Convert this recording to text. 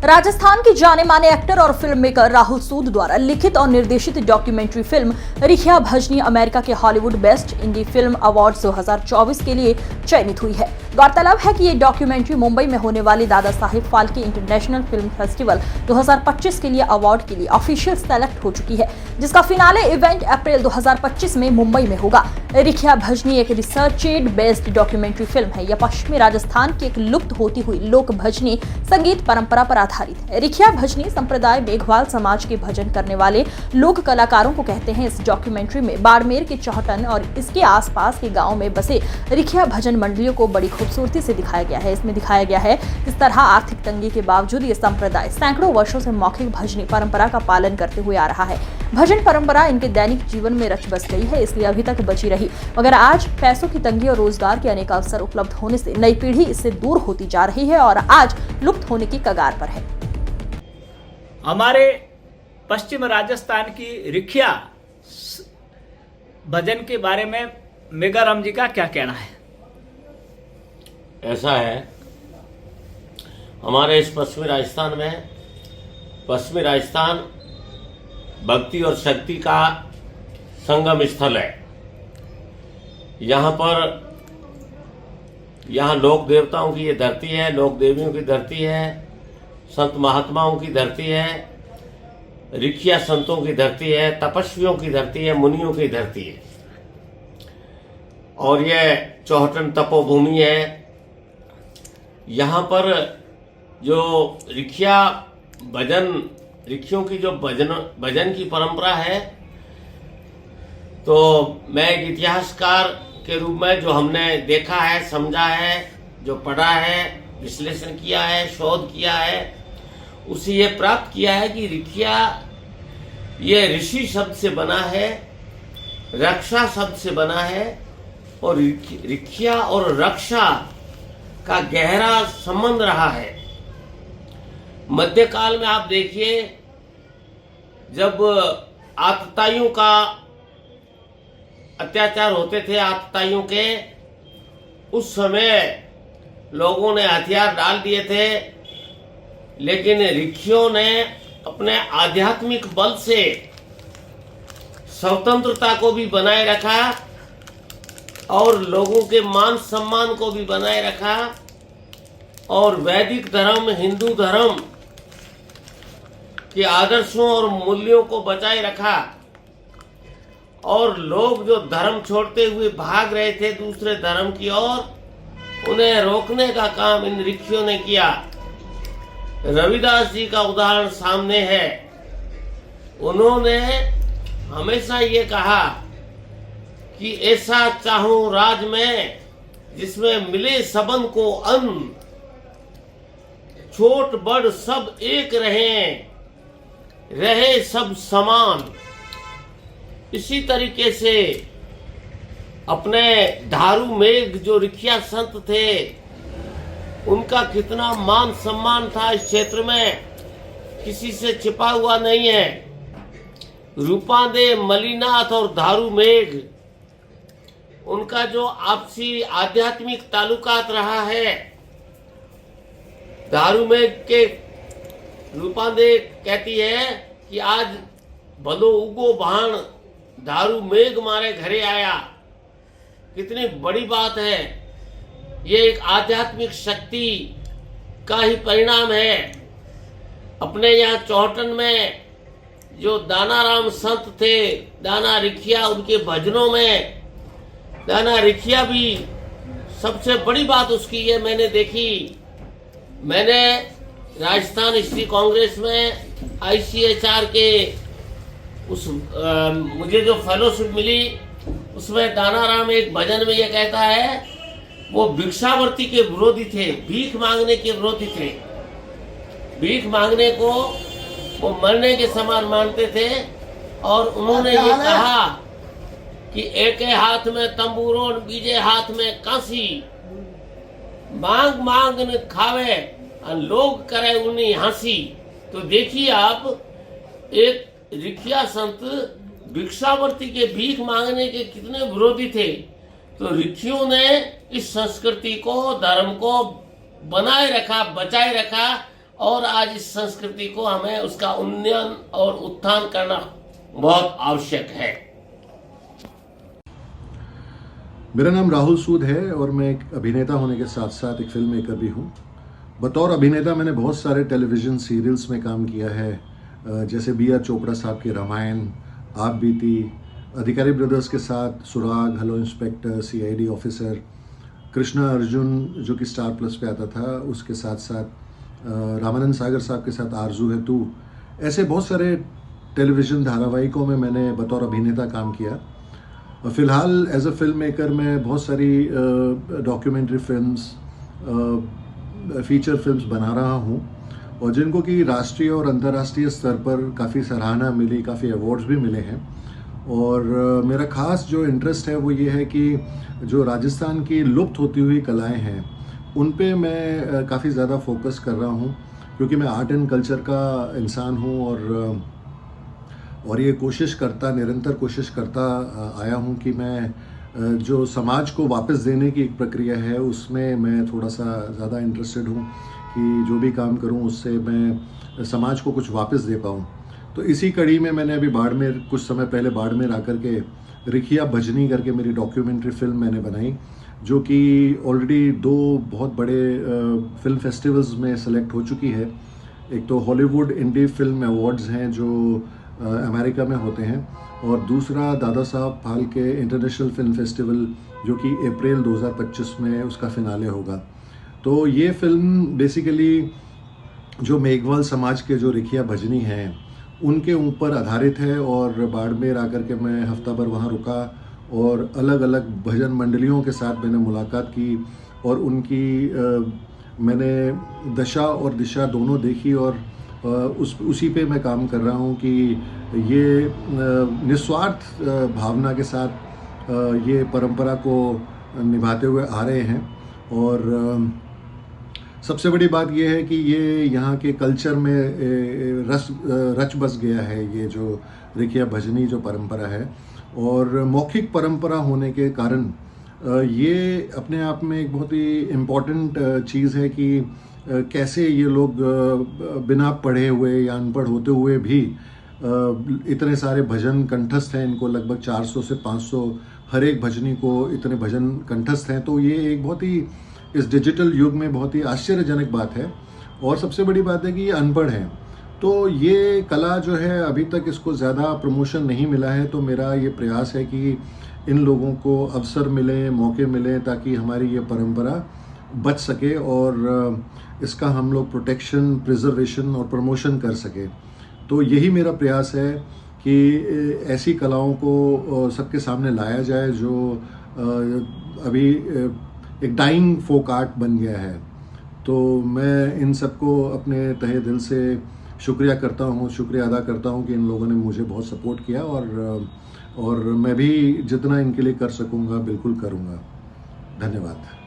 राजस्थान के जाने माने एक्टर और फिल्म मेकर राहुल सूद द्वारा लिखित और निर्देशित documentary film Rikhia Bhajni America के Hollywood best indie film award 2024 के लिए चयनित हुई है। गौरतलब है कि ये डॉक्यूमेंट्री मुंबई में होने वाले Dada Saheb Phalke international film festival 2025 के लिए अवार्ड के लिए ऑफिशियल सेलेक्ट हो चुकी है, जिसका फिनाले इवेंट अप्रैल 2025 में मुंबई में होगा। रिखिया भजनी एक रिसर्चेड बेस्ड डॉक्यूमेंट्री फिल्म है। यह पश्चिमी राजस्थान की एक लुप्त होती हुई लोक भजनी संगीत परंपरा पर आधारित है। रिखिया भजनी संप्रदाय मेघवाल समाज के भजन करने वाले लोक कलाकारों को कहते हैं। इस डॉक्यूमेंट्री में बाड़मेर के चौहटन और इसके आसपास के गांव में बसे रिखिया भजन मंडलियों को बड़ी खूबसूरती से दिखाया गया है। इसमें दिखाया गया है किस तरह आर्थिक तंगी के बावजूद ये संप्रदाय सैकड़ों वर्षों से मौखिक भजनी परंपरा का पालन करते हुए आ रहा है। भजन परंपरा इनके दैनिक जीवन में रच बस गई है, इसलिए अभी तक बची रही, मगर आज पैसों की तंगी और रोजगार के अनेक अवसर उपलब्ध होने से नई पीढ़ी इससे दूर होती जा रही है और आज लुप्त होने की कगार पर है। हमारे पश्चिम राजस्थान की रिखिया भजन के बारे में मेघाराम जी का क्या कहना है? ऐसा है, हमारे इस पश्चिमी राजस्थान भक्ति और शक्ति का संगम स्थल है। यहाँ लोक देवताओं की ये धरती है, लोक देवियों की धरती है, संत महात्माओं की धरती है, रिखिया संतों की धरती है, तपस्वियों की धरती है, मुनियों की धरती है। और यह चौहटन तपोभूमि है। यहाँ पर जो रिखियों की जो भजन की परंपरा है, तो मैं एक इतिहासकार के रूप में जो हमने देखा है, समझा है, जो पढ़ा है, विश्लेषण किया है, शोध किया है, उसे ये प्राप्त किया है कि रिखिया ये ऋषि शब्द से बना है, रक्षा शब्द से बना है, और रिखिया और रक्षा का गहरा संबंध रहा है। मध्यकाल में आप देखिए, जब आतताइयों का अत्याचार होते थे, आतताइयों के, उस समय लोगों ने हथियार डाल दिए थे, लेकिन रिखियों ने अपने आध्यात्मिक बल से स्वतंत्रता को भी बनाए रखा और लोगों के मान सम्मान को भी बनाए रखा, और वैदिक धर्म, हिंदू धर्म के आदर्शों और मूल्यों को बचाए रखा। और लोग जो धर्म छोड़ते हुए भाग रहे थे दूसरे धर्म की ओर, उन्हें रोकने का काम इन रिखियों ने किया। रविदास जी का उदाहरण सामने है। उन्होंने हमेशा ये कहा कि ऐसा चाहूं राज में जिसमें मिले सबन को अन्न, छोट बड़ सब एक रहे सब समान। इसी तरीके से अपने धारू मेघ जो रिखिया संत थे, उनका कितना मान सम्मान था इस क्षेत्र में, किसी से छिपा हुआ नहीं है। रूपादे, मलिनाथ और धारू मेघ, उनका जो आपसी आध्यात्मिक ताल्लुकात रहा है। धारू मेघ के रूपादे कहती है कि आज भलो उगो भाण धारू मेघ मारे घरे आया। कितनी बड़ी बात है। ये एक आध्यात्मिक शक्ति का ही परिणाम है। अपने यहाँ चौहटन में जो दानाराम संत थे, दाना रिखिया, उनके भजनों में दाना रिखिया भी सबसे बड़ी बात उसकी ये मैंने देखी। मैंने राजस्थान हिस्ट्री कांग्रेस में ICHR के मुझे जो फेलोशिप मिली, उसमें दानाराम एक भजन में ये कहता है, वो भिक्षावर्ती के विरोधी थे, भीख मांगने के विरोधी थे। भीख मांगने को वो मरने के समान मानते थे। और उन्होंने ये कहा कि एक हाथ में तंबूरों, बीजे हाथ में कांसी, मांग मांग न खावे और लोग करे उन्हें हंसी। तो देखिए आप, एक रिखिया संत भिक्षावर्ती के भीख मांगने के कितने विरोधी थे। तो रिखियों ने इस संस्कृति को, धर्म को बनाए रखा, बचाए रखा और आज इस संस्कृति को हमें उसका उन्नयन और उत्थान करना बहुत आवश्यक है। मेरा नाम राहुल सूद है और मैं एक अभिनेता होने के साथ साथ एक फिल्म मेकर भी हूँ। बतौर अभिनेता मैंने बहुत सारे टेलीविज़न सीरियल्स में काम किया है, जैसे B.R. चोपड़ा साहब के रामायण, आप बीती, अधिकारी ब्रदर्स के साथ सुराग, hello inspector, CID officer, Krishna Arjun जो कि स्टार प्लस पे आता था, उसके साथ साथ रामानंद सागर साहब के साथ आरजू है तू। ऐसे बहुत सारे टेलीविज़न धारावाहिकों में मैंने बतौर अभिनेता काम किया। और फ़िलहाल एज अ फिल्म मेकर मैं बहुत सारी डॉक्यूमेंट्री फिल्म्स, फीचर फिल्म्स बना रहा हूँ और जिनको कि राष्ट्रीय और अंतर्राष्ट्रीय स्तर पर काफ़ी सराहना मिली, काफ़ी अवार्ड्स भी मिले हैं। और मेरा ख़ास जो इंटरेस्ट है वो ये है कि जो राजस्थान की लुप्त होती हुई कलाएं हैं उन पे मैं काफ़ी ज़्यादा फोकस कर रहा हूँ, क्योंकि मैं आर्ट एंड कल्चर का इंसान हूँ और ये निरंतर कोशिश करता आया हूँ कि मैं जो समाज को वापस देने की एक प्रक्रिया है उसमें मैं थोड़ा सा ज़्यादा इंटरेस्टेड हूँ कि जो भी काम करूँ उससे मैं समाज को कुछ वापस दे पाऊँ। तो इसी कड़ी में मैंने अभी बाड़मेर, कुछ समय पहले बाड़मेर आकर के रिखिया भजनी करके मेरी डॉक्यूमेंट्री फिल्म मैंने बनाई, जो कि ऑलरेडी 2 बहुत बड़े फिल्म फेस्टिवल्स में सेलेक्ट हो चुकी है। एक तो हॉलीवुड इंडी फिल्म अवार्ड्स हैं जो अमेरिका में होते हैं, और दूसरा Dada Saheb Phalke international film festival जो कि अप्रैल 2025 में उसका फिनाले होगा। तो ये फिल्म बेसिकली जो मेघवाल समाज के जो रिखिया भजनी हैं उनके ऊपर आधारित है। और बाड़मेर आकर के मैं हफ्ता भर वहाँ रुका और अलग अलग भजन मंडलियों के साथ मैंने मुलाकात की और उनकी मैंने दशा और दिशा दोनों देखी और उसी पे मैं काम कर रहा हूँ कि ये निस्वार्थ भावना के साथ ये परंपरा को निभाते हुए आ रहे हैं। और सबसे बड़ी बात ये है कि ये यहाँ के कल्चर में रच बस गया है, ये जो रिखिया भजनी जो परंपरा है। और मौखिक परंपरा होने के कारण ये अपने आप में एक बहुत ही इम्पॉर्टेंट चीज़ है कि कैसे ये लोग बिना पढ़े हुए या अनपढ़ होते हुए भी इतने सारे भजन कंठस्थ हैं। इनको लगभग 400 से 500 हर एक भजनी को इतने भजन कंठस्थ हैं। तो ये एक बहुत ही इस डिजिटल युग में बहुत ही आश्चर्यजनक बात है। और सबसे बड़ी बात है कि ये अनपढ़ हैं, तो ये कला जो है अभी तक इसको ज़्यादा प्रमोशन नहीं मिला है। तो मेरा ये प्रयास है कि इन लोगों को अवसर मिले, मौके मिले, ताकि हमारी ये परंपरा बच सके और इसका हम लोग प्रोटेक्शन, प्रिजर्वेशन और प्रमोशन कर सके। तो यही मेरा प्रयास है कि ऐसी कलाओं को सबके सामने लाया जाए जो अभी एक डाइंग फोक आर्ट बन गया है। तो मैं इन सबको अपने तहे दिल से शुक्रिया अदा करता हूँ कि इन लोगों ने मुझे बहुत सपोर्ट किया और मैं भी जितना इनके लिए कर सकूँगा बिल्कुल करूँगा। धन्यवाद।